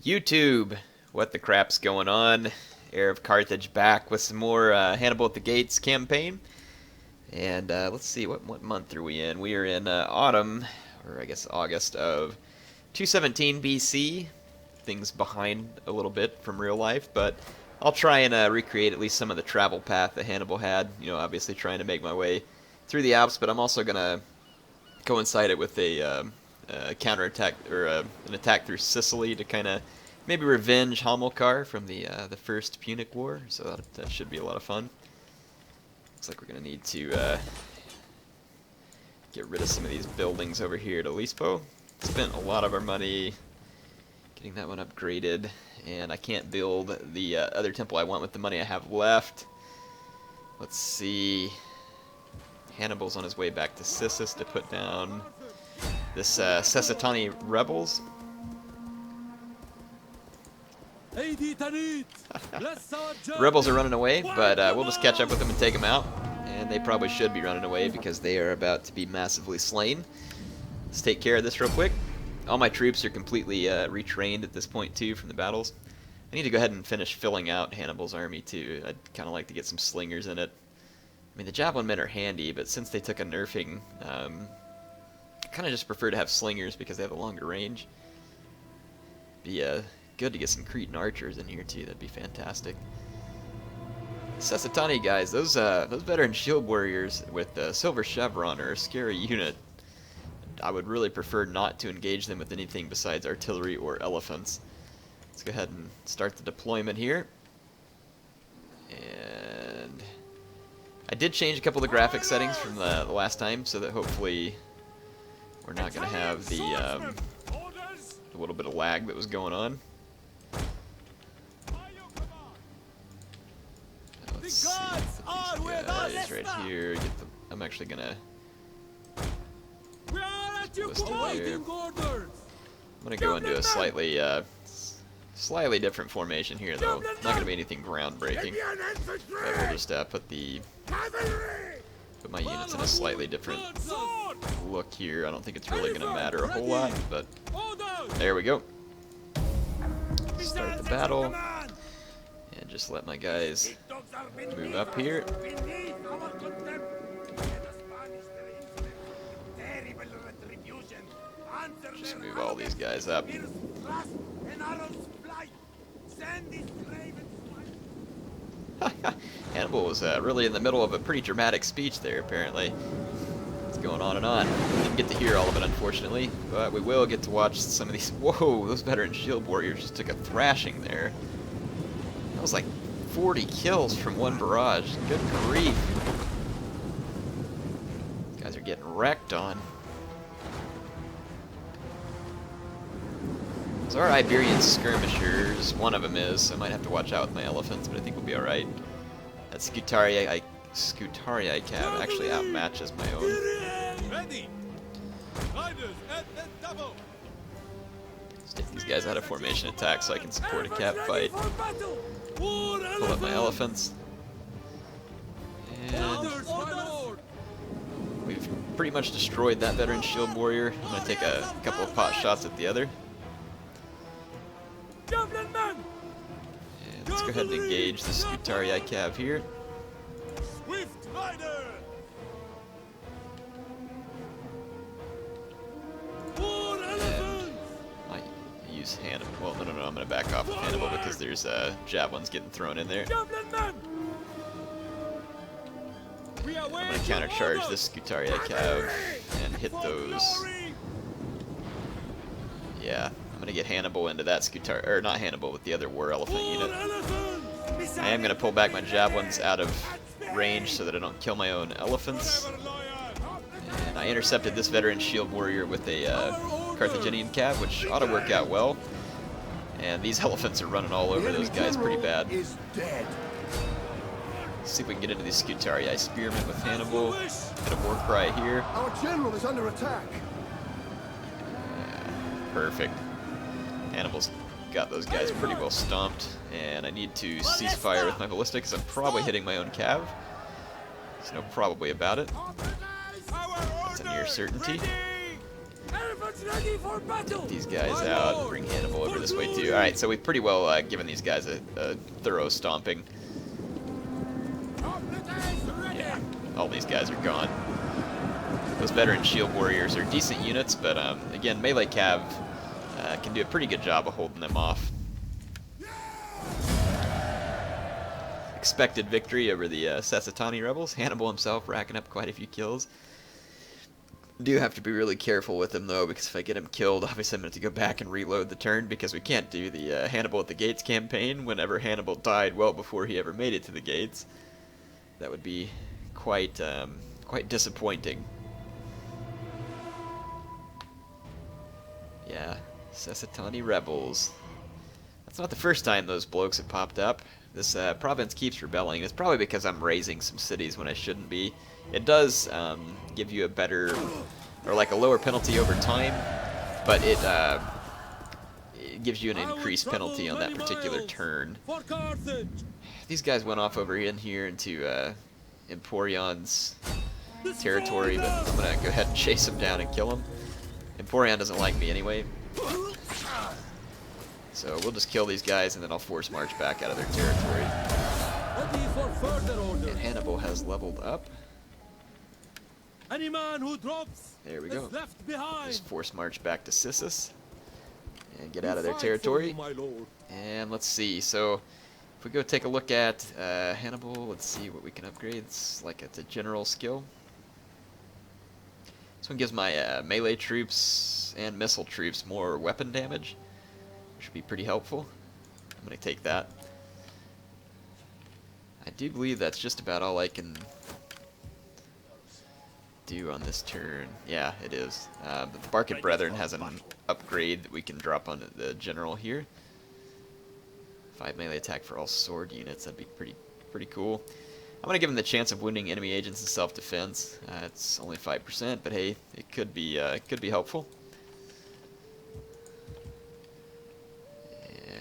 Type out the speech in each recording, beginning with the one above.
YouTube, what the crap's going on? HeirofCarthage back with some more Hannibal at the Gates campaign. And let's see, what month are we in? We are in autumn, or I guess August of 217 BC. Things behind a little bit from real life, but I'll try and recreate at least some of the travel path that Hannibal had. You know, obviously trying to make my way through the Alps, but I'm also going to coincide it with a counterattack, or an attack through Sicily to kind of maybe revenge Hamilcar from the First Punic War, so that should be a lot of fun. Looks like we're going to need to get rid of some of these buildings over here at Olispo. Spent a lot of our money getting that one upgraded, and I can't build the other temple I want with the money I have left. Let's see. Hannibal's on his way back to Sissus to put down this Sessatani rebels. The rebels are running away, but we'll just catch up with them and take them out. And they probably should be running away because they are about to be massively slain. Let's take care of this real quick. All my troops are completely retrained at this point too from the battles. I need to go ahead and finish filling out Hannibal's army too. I'd kind of like to get some slingers in it. I mean, the javelin men are handy, but since they took a nerfing, I kind of just prefer to have slingers because they have a longer range. Be good to get some Cretan archers in here too. That'd be fantastic. Sessatani guys, those veteran shield warriors with the silver chevron are a scary unit. I would really prefer not to engage them with anything besides artillery or elephants. Let's go ahead and start the deployment here. And I did change a couple of the graphic settings from the last time so that hopefully we're not going to have the a little bit of lag that was going on. Let's see, put these guys right here. I'm actually going to I'm gonna go into a slightly different formation here, though. Not gonna be anything groundbreaking. But we'll just put my units in a slightly different look here. I don't think it's really gonna matter a whole lot, but there we go. Start the battle, and just let my guys move up here. Just move all these guys up. Hannibal was really in the middle of a pretty dramatic speech there, apparently. It's going on and on. Didn't get to hear all of it, unfortunately, but we will get to watch some of these. Whoa, those veteran shield warriors just took a thrashing there. That was like 40 kills from one barrage. Good grief. These guys are getting wrecked on. So our Iberian skirmishers, one of them is, so I might have to watch out with my elephants, but I think we'll be alright. That Scutarii cab actually outmatches my own. Let's take these guys out of formation attack so I can support a cap fight. Pull up my elephants. And we've pretty much destroyed that veteran shield warrior. I'm going to take a couple of pot shots at the other. And let's go ahead and engage the Scutarii cav here. And I use Hannibal. Well, no, I'm going to back off with Hannibal because there's javelins getting thrown in there. I'm going to countercharge this Scutarii cav and hit those. Yeah. I'm going to get Hannibal into that Scutarii, or not Hannibal, with the other war elephant unit. I am going to pull back my javelins out of range so that I don't kill my own elephants. And I intercepted this veteran shield warrior with a Carthaginian cav, which ought to work out well. And these elephants are running all over those guys pretty bad. Let's see if we can get into these Scutarii spearmen with Hannibal. Get a war cry here. Our general is under attack. Perfect. Hannibal's got those guys pretty well stomped, and I need to cease fire with my ballista because I'm probably hitting my own cav. There's no probably about it. That's a near certainty. ready for battle. Get these guys out and bring Hannibal over this way too. Alright, so we've pretty well given these guys a thorough stomping. Yeah, all these guys are gone. Those veteran shield warriors are decent units, but again, melee cav can do a pretty good job of holding them off. Expected victory over the Sasatani rebels. Hannibal himself racking up quite a few kills. Do have to be really careful with him though, because if I get him killed, obviously I'm going to have to go back and reload the turn, because we can't do the Hannibal at the Gates campaign whenever Hannibal died well before he ever made it to the Gates. That would be quite disappointing. Yeah, Sasatani rebels. That's not the first time those blokes have popped up. This province keeps rebelling. It's probably because I'm raising some cities when I shouldn't be. It does give you a better, or like a lower penalty over time, but it gives you an increased penalty on that particular turn. These guys went off over in here into Emporion's territory, but I'm going to go ahead and chase him down and kill him. Emporion doesn't like me anyway. So we'll just kill these guys and then I'll force march back out of their territory. And Hannibal has leveled up. Any man who drops there we go. Left behind. Just force march back to Sissus and get out of their territory. And let's see. So if we go take a look at Hannibal, let's see what we can upgrade. It's like it's a general skill. This one gives my melee troops and missile troops more weapon damage. Should be pretty helpful. I'm going to take that. I do believe that's just about all I can do on this turn. Yeah, it is. But the Barked Brethren has an upgrade that we can drop on the general here. 5 melee attack for all sword units. That'd be pretty cool. I'm going to give him the chance of wounding enemy agents in self-defense. It's only 5%, but hey, it could be helpful.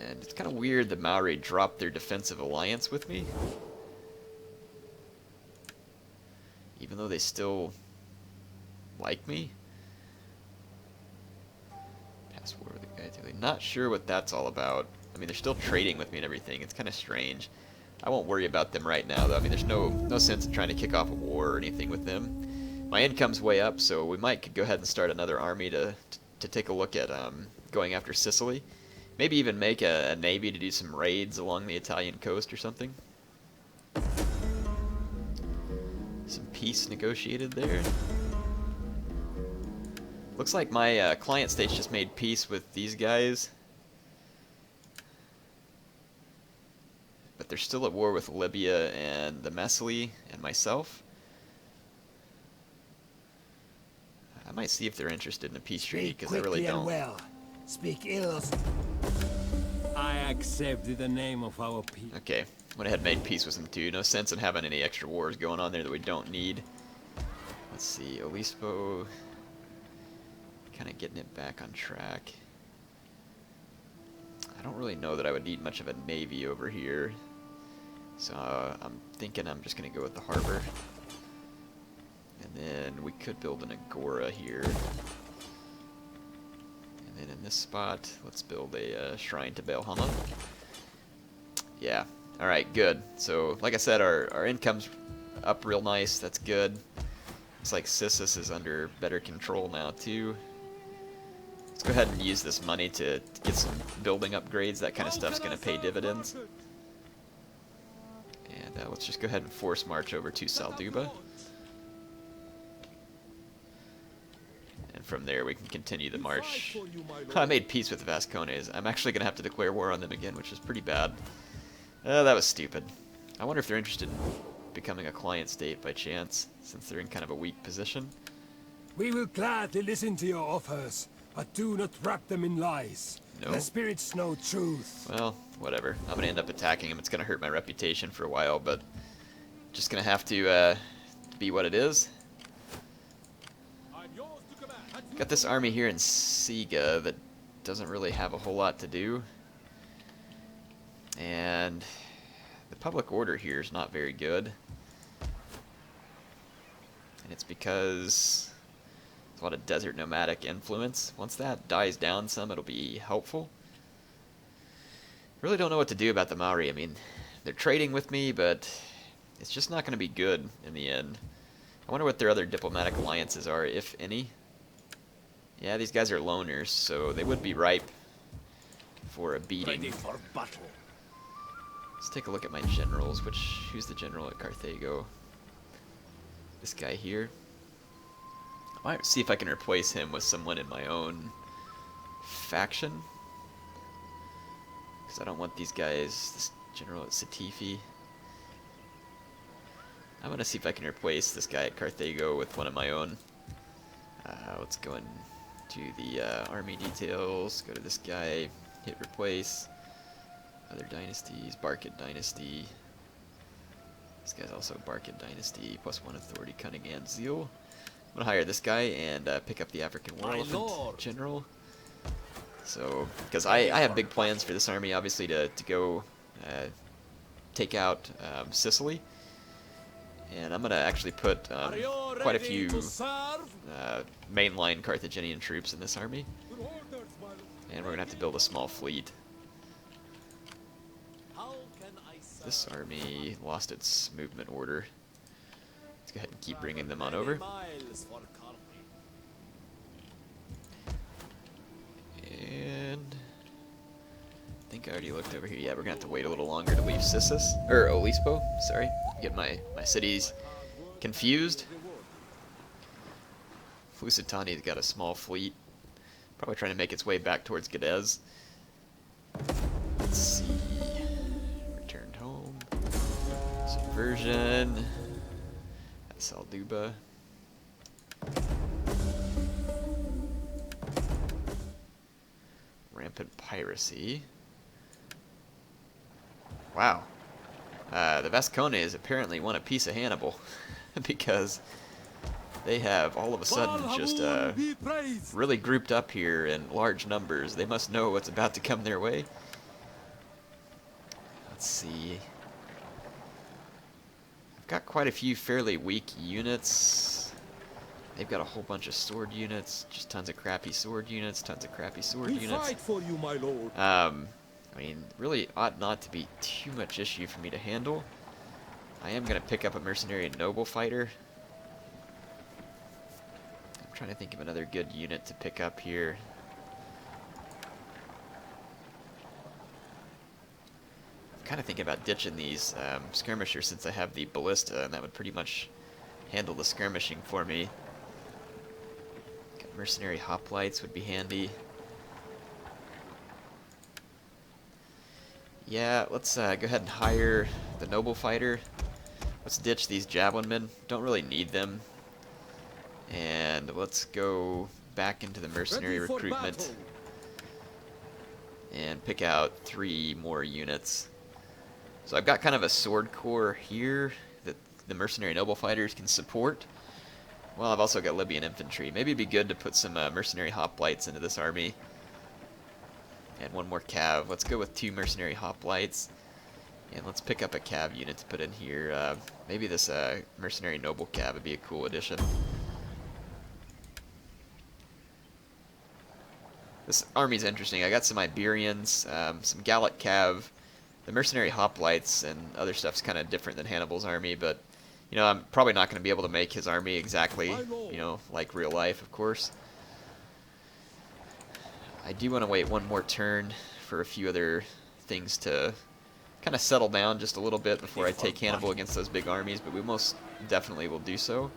And it's kind of weird that Maori dropped their defensive alliance with me, even though they still like me. Pass war with the guy. Not sure what that's all about. I mean, they're still trading with me and everything. It's kind of strange. I won't worry about them right now, though. I mean, there's no sense in trying to kick off a war or anything with them. My income's way up, so we might go ahead and start another army to take a look at going after Sicily. Maybe even make a navy to do some raids along the Italian coast or something. Some peace negotiated there. Looks like my client states just made peace with these guys. But they're still at war with Libya and the Messili and myself. I might see if they're interested in a peace treaty, because I really don't. Well. Speak ill. I accept the name of our people. Okay, went ahead and made peace with them too. No sense in having any extra wars going on there that we don't need. Let's see, Olispo, kind of getting it back on track. I don't really know that I would need much of a navy over here, so I'm thinking I'm just going to go with the harbor. And then we could build an agora here. And then in this spot, let's build a shrine to Belhama. Yeah, alright, good. So, like I said, our income's up real nice. That's good. Looks like Sissus is under better control now, too. Let's go ahead and use this money to get some building upgrades. That kind of stuff's going to pay dividends. And let's just go ahead and force march over to Salduba. And from there we can continue the march. I made peace with the Vascones. I'm actually going to have to declare war on them again, which is pretty bad. That was stupid. I wonder if they're interested in becoming a client state by chance, since they're in kind of a weak position. We will gladly listen to your offers, but do not wrap them in lies. No. The spirits know truth. Well, whatever. I'm going to end up attacking him. It's going to hurt my reputation for a while, but just going to have to be what it is. Got this army here in Siga that doesn't really have a whole lot to do. And the public order here is not very good. And it's because There's a lot of desert nomadic influence. Once that dies down some, it'll be helpful. Really don't know what to do about the Maori. I mean, they're trading with me, but it's just not going to be good in the end. I wonder what their other diplomatic alliances are, if any. Yeah, these guys are loners, so they would be ripe for a beating. Ready for battle. Let's take a look at my generals. Who's the general at Carthago? This guy here. I might see if I can replace him with someone in my own faction. Because I don't want these guys, this general at Satifi. I'm going to see if I can replace this guy at Carthago with one of my own. Let's go into the army details, go to this guy, hit replace. Other dynasties, Barkid Dynasty. This guy's also Barkid Dynasty, +1 authority, cunning and zeal. I'm going to hire this guy and pick up the African War Elephant General. So, because I have big plans for this army, obviously, to go take out Sicily. And I'm going to actually put quite a few mainline Carthaginian troops in this army. And we're going to have to build a small fleet. This army lost its movement order. Let's go ahead and keep bringing them on over. And I think I already looked over here. Yeah, we're going to have to wait a little longer to leave Sissus. Or Olispo, sorry. Get my cities confused. Lusitania's got a small fleet. Probably trying to make its way back towards Gedez. Let's see. Returned home. Subversion. At Salduba. Rampant piracy. Wow. The Vascones apparently want a piece of Hannibal. Because they have all of a sudden just really grouped up here in large numbers. They must know what's about to come their way. Let's see. I've got quite a few fairly weak units. They've got a whole bunch of sword units, just tons of crappy sword units, tons of crappy sword units. Fight for you, my lord. I mean, really ought not to be too much issue for me to handle. I am going to pick up a mercenary and noble fighter. I'm trying to think of another good unit to pick up here. I'm kind of thinking about ditching these skirmishers since I have the ballista, and that would pretty much handle the skirmishing for me. Got mercenary hoplites would be handy. Yeah, let's go ahead and hire the noble fighter. Let's ditch these javelin men. Don't really need them. And let's go back into the mercenary recruitment and pick out 3 more units. So I've got kind of a sword corps here that the mercenary noble fighters can support. Well, I've also got Libyan infantry. Maybe it'd be good to put some mercenary hoplites into this army. And 1 more cav. Let's go with 2 mercenary hoplites. And let's pick up a cav unit to put in here. Maybe this mercenary noble cav would be a cool addition. This army's interesting. I got some Iberians, some Gallic cav. The mercenary hoplites and other stuff's kind of different than Hannibal's army, but you know, I'm probably not going to be able to make his army exactly, you know, like real life, of course. I do want to wait 1 more turn for a few other things to kind of settle down just a little bit before I take Hannibal against those big armies, but we most definitely will do so.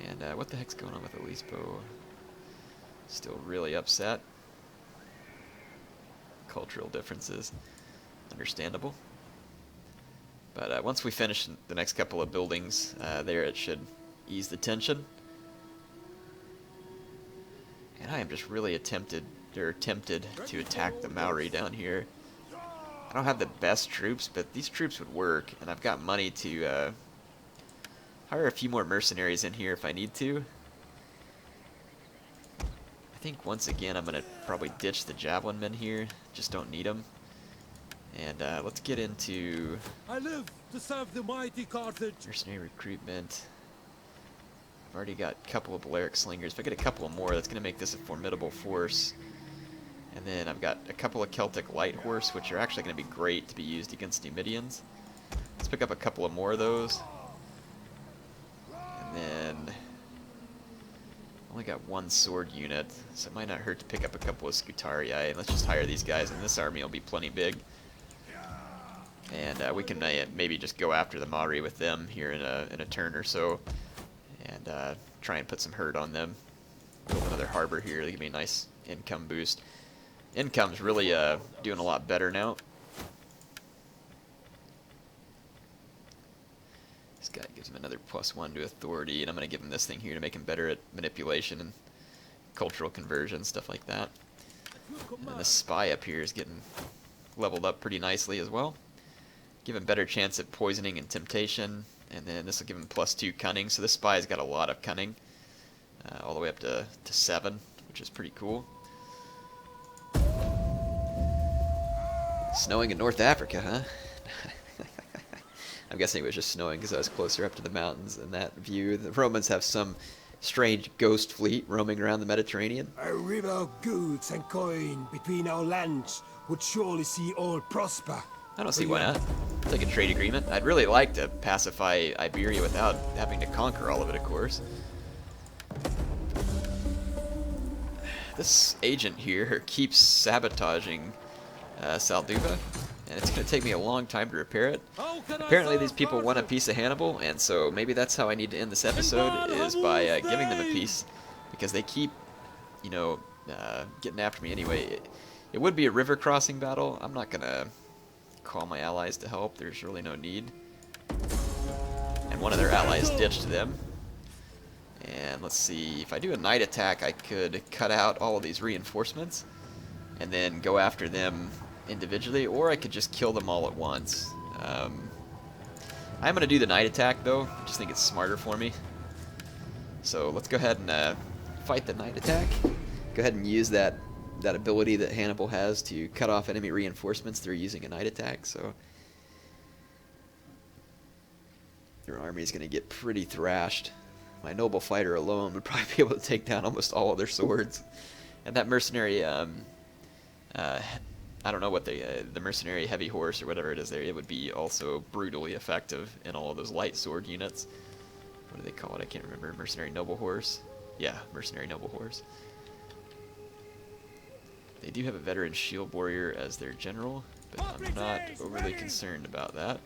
And what the heck's going on with Olispo? Still really upset. Cultural differences. Understandable. But once we finish the next couple of buildings there, it should ease the tension. And I am just really tempted to attack the Maori down here. I don't have the best troops, but these troops would work, and I've got money to hire a few more mercenaries in here if I need to. I think once again I'm going to probably ditch the javelin men here. Just don't need them. And let's get into I live to serve the mighty Carthage. mercenary recruitment. I've already got a couple of Balearic Slingers. If I get a couple of more, that's going to make this a formidable force. And then I've got a couple of Celtic Light Horse, which are actually going to be great to be used against Iberians. Let's pick up a couple of more of those. And then only got one sword unit, so it might not hurt to pick up a couple of Scutarii. And let's just hire these guys, and this army will be plenty big. And we can maybe just go after the Mari with them here in a turn or so, and try and put some hurt on them. Build another harbor here to give me a nice income boost. Income's really doing a lot better now. This guy gives him another +1 to authority, and I'm going to give him this thing here to make him better at manipulation and cultural conversion, stuff like that. And this spy up here is getting leveled up pretty nicely as well. Give him better chance at poisoning and temptation, and then this will give him +2 cunning. So this spy's got a lot of cunning, all the way up to 7, which is pretty cool. Snowing in North Africa, huh? I'm guessing it was just snowing because I was closer up to the mountains in that view. The Romans have some strange ghost fleet roaming around the Mediterranean. A river of goods and coin between our lands would surely see all prosper. I don't see why not. It's like a trade agreement. I'd really like to pacify Iberia without having to conquer all of it, of course. This agent here keeps sabotaging Salduva, and it's going to take me a long time to repair it. Apparently these people want a piece of Hannibal, and so maybe that's how I need to end this episode, is by giving them a piece, because they keep, you know, getting after me anyway. It would be a river crossing battle. I'm not going to call my allies to help. There's really no need. And one of their allies ditched them. And let's see, if I do a night attack, I could cut out all of these reinforcements and then go after them individually, or I could just kill them all at once. I'm going to do the night attack though. I just think it's smarter for me. So let's go ahead and fight the night attack. Go ahead and use that ability that Hannibal has to cut off enemy reinforcements through using a night attack. So your army is going to get pretty thrashed. My noble fighter alone would probably be able to take down almost all of their swords. And that mercenary, I don't know what the mercenary heavy horse or whatever it is there, it would be also brutally effective in all of those light sword units. What do they call it? I can't remember. Mercenary noble horse? Yeah, mercenary noble horse. They do have a veteran shield warrior as their general, but I'm not overly concerned about that.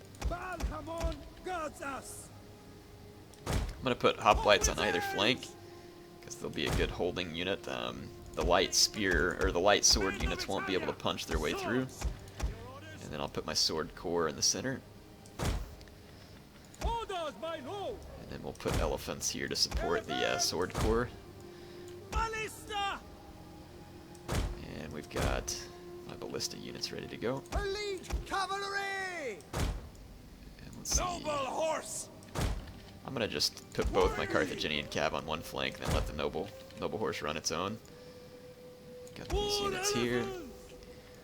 I'm going to put hoplites on either flank, because they'll be a good holding unit. The light spear, or the light sword units won't be able to punch their way through. And then I'll put my sword corps in the center. And then we'll put elephants here to support the sword corps. And we've got my ballista units ready to go. Elite cavalry! And let's see. I'm gonna just put both my Carthaginian cav on one flank, then let the noble horse run its own. Got these units here.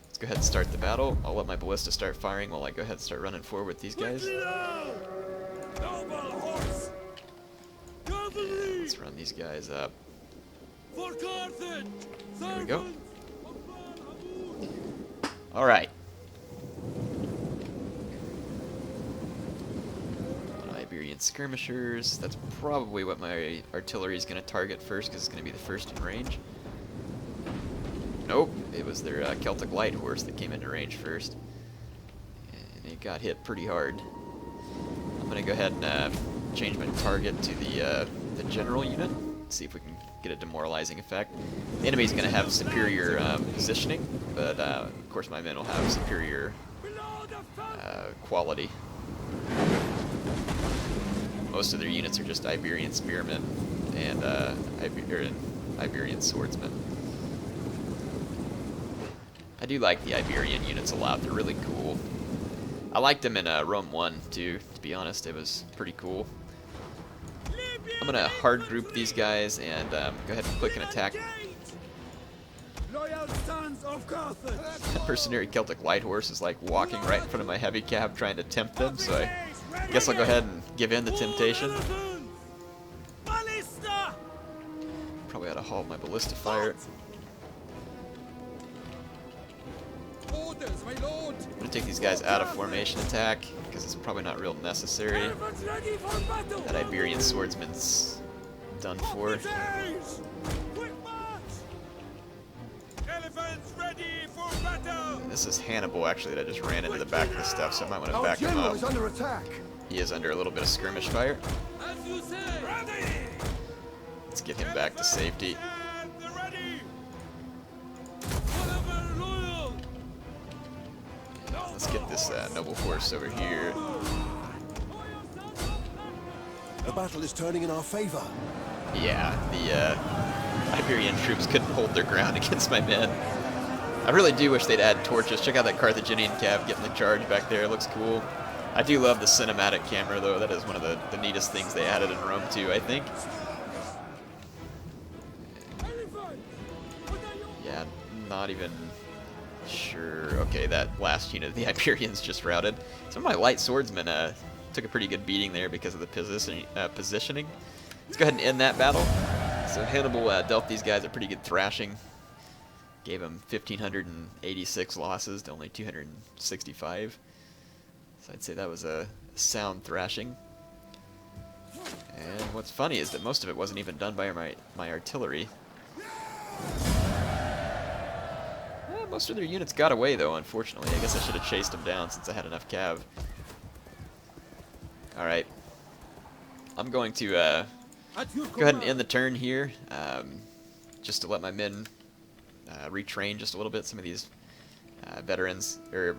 Let's go ahead and start the battle. I'll let my ballista start firing while I go ahead and start running forward with these guys. And let's run these guys up. There we go. Alright. Iberian skirmishers. That's probably what my artillery is going to target first, because it's going to be the first in range. Nope, it was their Celtic Light Horse that came into range first. And it got hit pretty hard. I'm going to go ahead and change my target to the general unit. See if we can get a demoralizing effect. The enemy's going to have superior positioning, but of course my men will have superior quality. Most of their units are just Iberian spearmen and Iberian swordsmen. I do like the Iberian units a lot. They're really cool. I liked them in Rome 1 too, to be honest. It was pretty cool. I'm going to hard group these guys and go ahead and click and attack. That mercenary Celtic Light Horse is like walking right in front of my heavy cav trying to tempt them, so I guess I'll go ahead and give in the temptation. probably ought to halt my ballista fire. Orders, my lord! I'm gonna take these guys out of formation attack because it's probably not real necessary. Elephants ready for battle! That Iberian swordsman's done for. Quick march! Elephants ready for battle! This is Hannibal actually that I just ran into the back of the stuff, so I might want to back him general up. is under attack. He is under a little bit of skirmish fire. As you say! Ready! Let's get him back to safety. Ready! Whatever loyal! Let's get this noble horse over here. The battle is turning in our favor. Yeah, the Iberian troops couldn't hold their ground against my men. I really do wish they'd add torches. Check out that Carthaginian cav getting the charge back there. It looks cool. I do love the cinematic camera, though. That is one of the neatest things they added in Rome, too, I think. Yeah, not even sure. Okay, that last unit of the Iberians just routed. Some of my light swordsmen took a pretty good beating there because of the positioning. Let's go ahead and end that battle. So Hannibal dealt these guys a pretty good thrashing. Gave them 1,586 losses to only 265. So I'd say that was a sound thrashing. And what's funny is that most of it wasn't even done by my artillery. Most of their units got away, though, unfortunately. I guess I should have chased them down since I had enough cav. Alright. I'm going to go ahead and end the turn here, just to let my men retrain just a little bit. Some of these veterans, or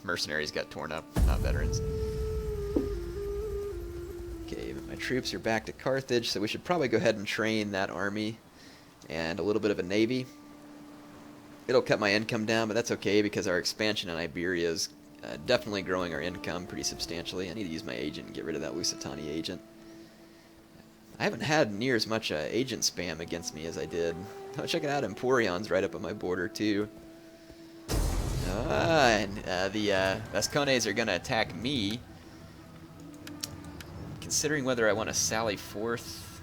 mercenaries got torn up, not veterans. Okay, my troops are back to Carthage, so we should probably go ahead and train that army and a little bit of a navy. It'll cut my income down, but that's okay because our expansion in Iberia is definitely growing our income pretty substantially. I need to use my agent and get rid of that Lusitania agent. I haven't had near as much agent spam against me as I did. Oh, check it out, Emporion's right up on my border too. And the Vascones are going to attack me. Considering whether I want to sally forth,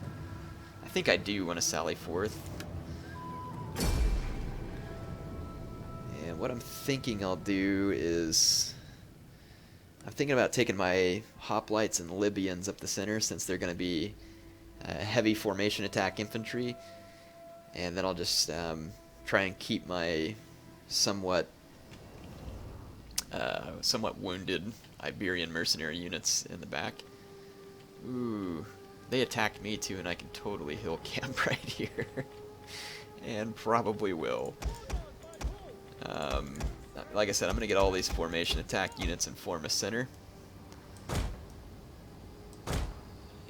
I think I do want to sally forth. And what I'm thinking I'll do is, I'm thinking about taking my hoplites and Libyans up the center since they're going to be heavy formation attack infantry, and then I'll just try and keep my somewhat wounded Iberian mercenary units in the back. Ooh, they attacked me too, and I can totally hill camp right here, and probably will. Like I said, I'm going to get all these formation attack units and form a center.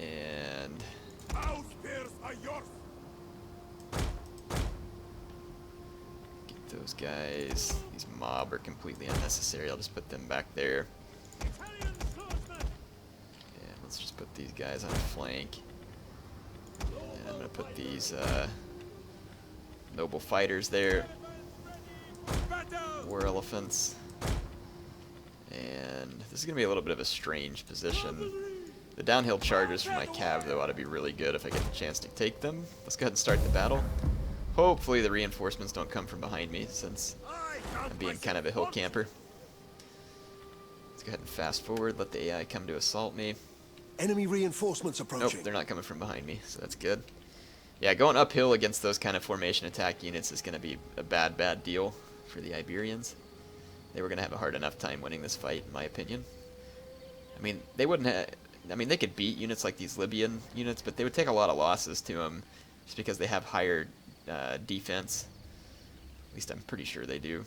And get those guys. These mob are completely unnecessary. I'll just put them back there. And let's just put these guys on a flank. And I'm going to put these noble fighters there. War elephants. And this is going to be a little bit of a strange position. The downhill charges for my cav, though, ought to be really good if I get the chance to take them. Let's go ahead and start the battle. Hopefully the reinforcements don't come from behind me, since I'm being kind of a hill camper. Let's go ahead and fast forward, let the AI come to assault me. Enemy reinforcements approaching. Nope, they're not coming from behind me, so that's good. Yeah, going uphill against those kind of formation attack units is going to be a bad deal for the Iberians. They were going to have a hard enough time winning this fight, in my opinion. I mean, they wouldn't have... I mean, they could beat units like these Libyan units, but they would take a lot of losses to them just because they have higher defense. At least I'm pretty sure they do.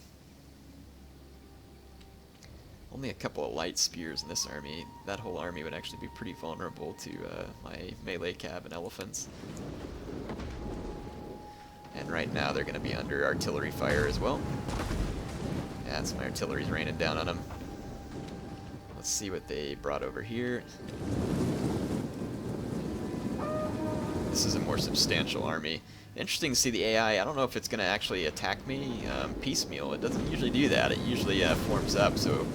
Only a couple of light spears in this army. That whole army would actually be pretty vulnerable to my melee cav and elephants. And right now they're going to be under artillery fire as well. Yeah, so my artillery's raining down on them. Let's see what they brought over here. This is a more substantial army. Interesting to see the AI. I don't know if it's going to actually attack me piecemeal. It doesn't usually do that. It usually forms up, so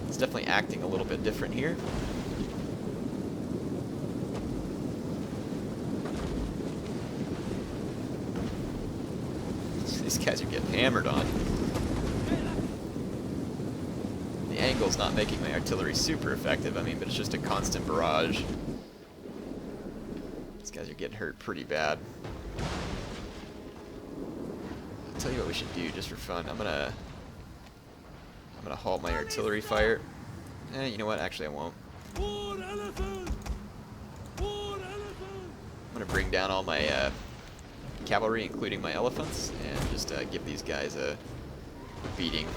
it's definitely acting a little bit different here. These guys are getting hammered on. The angle's not making my artillery super effective, I mean, but it's just a constant barrage. These guys are getting hurt pretty bad. I'll tell you what we should do just for fun. I'm gonna halt my artillery fire. You know what? Actually, I won't. I'm gonna bring down all my cavalry, including my elephants, and just give these guys a beating.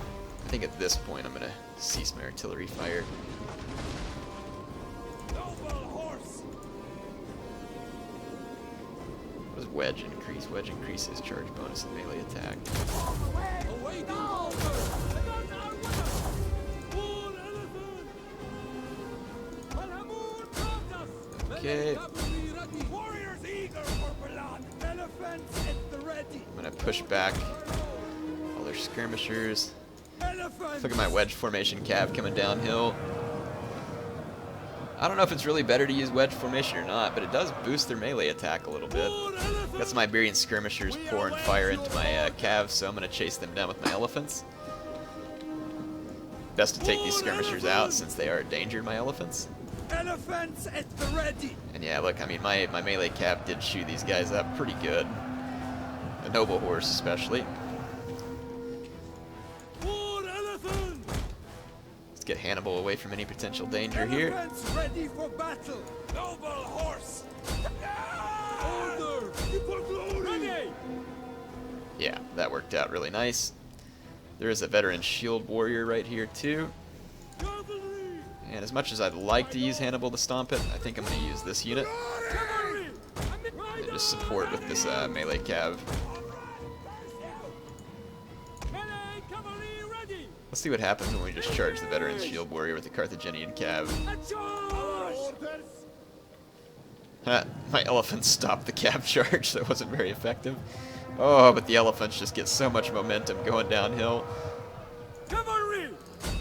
I think at this point I'm gonna cease my artillery fire. What does wedge increase? Wedge increases charge bonus and melee attack. Okay. I'm gonna push back all their skirmishers. Look at my wedge formation cav coming downhill. I don't know if it's really better to use wedge formation or not, but it does boost their melee attack a little bit. Got some Iberian skirmishers pouring fire into my calves, so I'm gonna chase them down with my elephants. Best to take these skirmishers out since they are a danger to my elephants. Elephants at the ready. And yeah, look, I mean, my melee cav did shoot these guys up pretty good. The noble horse especially. Let's get Hannibal away from any potential danger here. Elephants ready for battle. Noble horse. Order. Ready. Yeah, that worked out really nice. There is a veteran shield warrior right here too. Cavalry. And as much as I'd like to use Hannibal to stomp it, I think I'm going to use this unit. Cavalry. And just support with this melee cav. Melee cavalry ready. Let's see what happens when we just charge the veteran shield warrior with the Carthaginian cav. A charge. Ha, my elephants stopped the cav charge. That wasn't very effective. Oh, but the elephants just get so much momentum going downhill. Cavalry.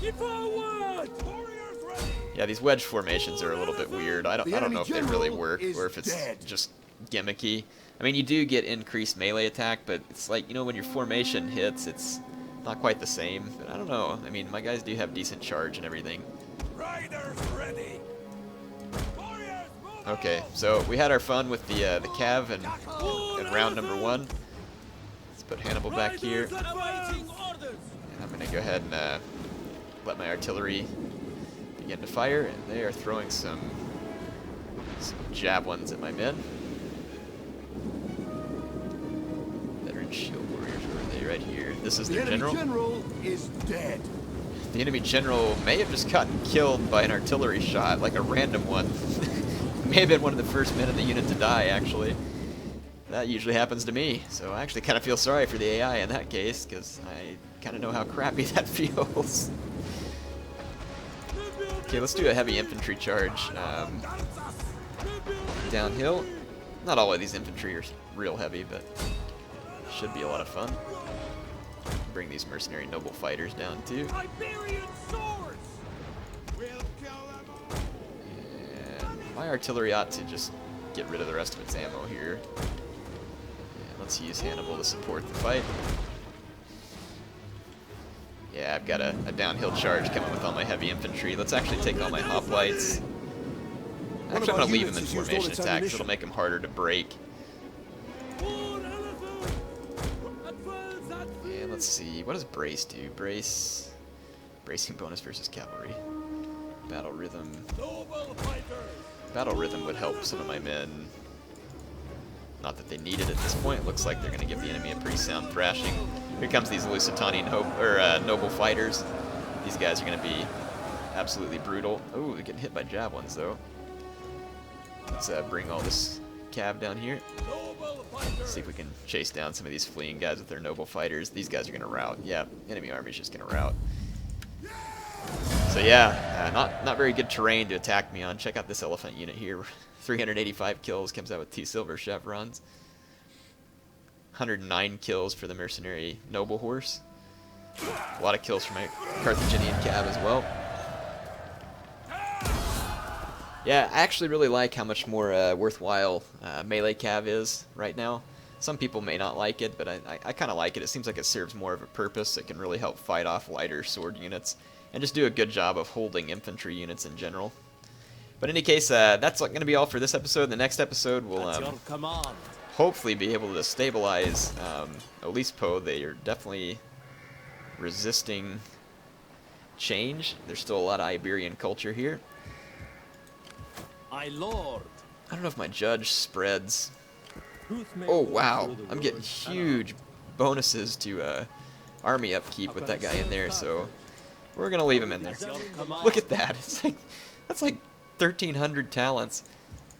Keep forward. Warriors ready. Yeah, these wedge formations are a little bit weird. I don't know if they really work or if it's just gimmicky. I mean, you do get increased melee attack, but it's like, you know, when your formation hits, it's not quite the same. But I don't know. I mean, my guys do have decent charge and everything. Riders ready. Warriors move. Okay, so we had our fun with the cav and round number 1. Let's put Hannibal back here. Riders awaiting orders. And I'm going to go ahead and let my artillery begin to fire, and they are throwing some javelins at my men. Veteran shield warriors, where are they? Right here. This is The their enemy general. general is dead. The enemy general may have just gotten killed by an artillery shot, like a random one. May have been one of the first men in the unit to die, actually. That usually happens to me, so I actually kind of feel sorry for the AI in that case, because I kind of know how crappy that feels. Okay, let's do a heavy infantry charge downhill. Not all of these infantry are real heavy, but should be a lot of fun. Bring these mercenary noble fighters down too. Iberian swords. We'll kill them all. And my artillery ought to just get rid of the rest of its ammo here. And let's use Hannibal to support the fight. Yeah, I've got a downhill charge coming with all my heavy infantry. Let's actually take all my hoplites. Actually, I'm going to leave them in formation attacks. It'll make them harder to break. And let's see, what does brace do? Bracing bonus versus cavalry. Battle rhythm. Noble fighters. Battle rhythm would help some of my men. Not that they need it at this point. Looks like they're going to give the enemy a pretty sound thrashing. Here comes these Lusitanian noble fighters. These guys are going to be absolutely brutal. Oh, they're getting hit by javelins though. Let's bring all this cav down here. Noble fighters. See if we can chase down some of these fleeing guys with their noble fighters. These guys are going to rout. Yeah, enemy army's just going to rout. So yeah, not very good terrain to attack me on. Check out this elephant unit here. 385 kills, comes out with 2 silver chevrons. 109 kills for the mercenary noble horse. A lot of kills for my Carthaginian cav as well. Yeah, I actually really like how much more worthwhile melee cav is right now. Some people may not like it, but I kind of like it. It seems like it serves more of a purpose. It can really help fight off lighter sword units and just do a good job of holding infantry units in general. But in any case, that's going to be all for this episode. The next episode we'll hopefully be able to stabilize Olispo. They are definitely resisting change. There's still a lot of Iberian culture here. My lord. I don't know if my judge spreads. Oh wow, I'm getting huge bonuses to army upkeep with that guy in there, so we're gonna leave him in there. Look at that. It's like, that's like 1,300 talents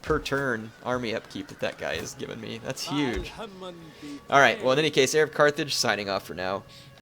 per turn army upkeep that guy is giving me. That's huge. Alright, well in any case, HeirofCarthage signing off for now.